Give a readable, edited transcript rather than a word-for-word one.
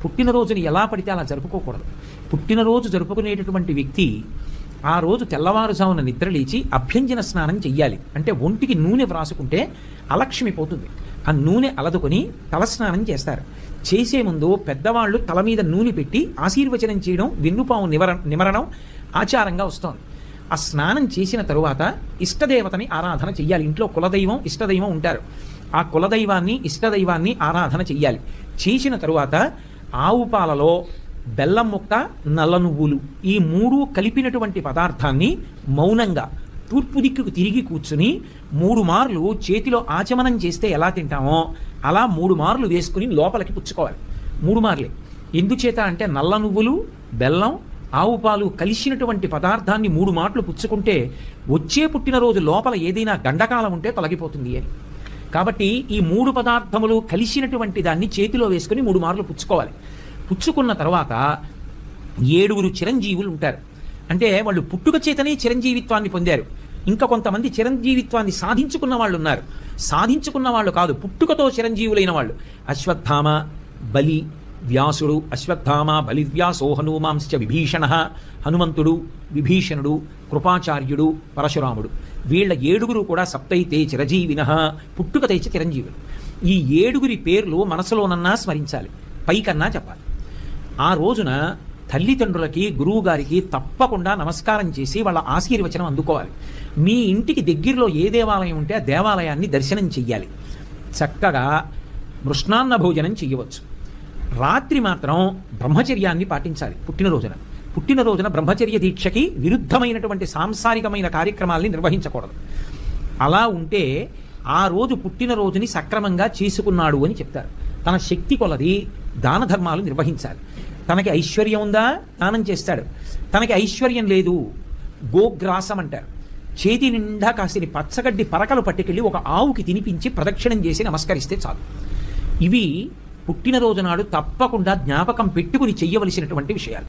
పుట్టినరోజుని ఎలా పడితే అలా జరుపుకోకూడదు. పుట్టినరోజు జరుపుకునేటటువంటి వ్యక్తి ఆ రోజు తెల్లవారుజామున నిద్రలేచి అభ్యంజన స్నానం చెయ్యాలి. అంటే ఒంటికి నూనె వ్రాసుకుంటే అలక్ష్మి పోతుంది. ఆ నూనె అలదుకొని తలస్నానం చేస్తారు. చేసే ముందు పెద్దవాళ్ళు తల మీద నూనె పెట్టి ఆశీర్వచనం చేయడం, వెన్నుపాము నిమరణం ఆచారంగా వస్తోంది. ఆ స్నానం చేసిన తరువాత ఇష్టదేవతని ఆరాధన చెయ్యాలి. ఇంట్లో కులదైవం ఇష్టదైవం ఉంటారు. ఆ కులదైవాన్ని ఇష్టదైవాన్ని ఆరాధన చెయ్యాలి. చేసిన తరువాత ఆవు పాలలో బెల్లం ముక్క, నల్ల నువ్వులు ఈ మూడు కలిపినటువంటి పదార్థాన్ని మౌనంగా తూర్పు దిక్కుకు తిరిగి కూర్చుని 3 మార్లు చేతిలో ఆచమనం చేస్తే ఎలా తింటామో అలా 3 మార్లు వేసుకుని లోపలికి పుచ్చుకోవాలి. 3 మార్లే. ఎందుచేత అంటే నల్ల నువ్వులు, బెల్లం, ఆవు పాలు కలిసినటువంటి పదార్థాన్ని 3 మాటలు పుచ్చుకుంటే వచ్చే పుట్టినరోజు లోపల ఏదైనా గండకాలం ఉంటే తొలగిపోతుంది అని. కాబట్టి ఈ 3 పదార్థములు కలిసినటువంటి దాన్ని చేతిలో వేసుకుని 3 మార్లు పుచ్చుకోవాలి. పుచ్చుకున్న తర్వాత 7 చిరంజీవులు ఉంటారు. అంటే వాళ్ళు పుట్టుక చేతనే చిరంజీవిత్వాన్ని పొందారు. ఇంకా కొంతమంది చిరంజీవిత్వాన్ని సాధించుకున్న వాళ్ళు ఉన్నారు. సాధించుకున్న వాళ్ళు కాదు, పుట్టుకతో చిరంజీవులైన వాళ్ళు. అశ్వత్థామ, బలి, వ్యాసుడు. అశ్వత్థామ, బలి, వ్యాసో హనుమాంశ్చ విభీషణ. హనుమంతుడు, విభీషణుడు, కృపాచార్యుడు, పరశురాముడు. వీళ్ళ 7 కూడా సప్తైతే చిరజీవిన, పుట్టుకతైచ చిరంజీవులు. ఈ 7 పేర్లు మనసులోనన్నా స్మరించాలి, పైకన్నా చెప్పాలి. ఆ రోజున తల్లిదండ్రులకి, గురువు గారికి తప్పకుండా నమస్కారం చేసి వాళ్ళ ఆశీర్వచనం అందుకోవాలి. మీ ఇంటికి దగ్గరలో ఏ దేవాలయం ఉంటే ఆ దేవాలయాన్ని దర్శనం చెయ్యాలి. చక్కగా మృష్ణాన్న భోజనం చెయ్యవచ్చు. రాత్రి మాత్రం బ్రహ్మచర్యాన్ని పాటించాలి. పుట్టినరోజున బ్రహ్మచర్య దీక్షకి విరుద్ధమైనటువంటి సాంసారికమైన కార్యక్రమాల్ని నిర్వహించకూడదు. అలా ఉంటే ఆ రోజు పుట్టినరోజుని సక్రమంగా చేసుకున్నాడు అని చెప్తారు. తన శక్తి కొలది దాన ధర్మాలు నిర్వహించాలి. తనకి ఐశ్వర్యం ఉందా, దానం చేస్తాడు. తనకి ఐశ్వర్యం లేదు, గోగ్రాసం అంటారు. చేతి నిండా కాసిని పచ్చగడ్డి పరకలు పట్టుకెళ్ళి ఒక ఆవుకి తినిపించి ప్రదక్షిణం చేసి నమస్కరిస్తే చాలు. ఇవి పుట్టినరోజు నాడు తప్పకుండా జ్ఞాపకం పెట్టుకుని చెయ్యవలసినటువంటి విషయాలు.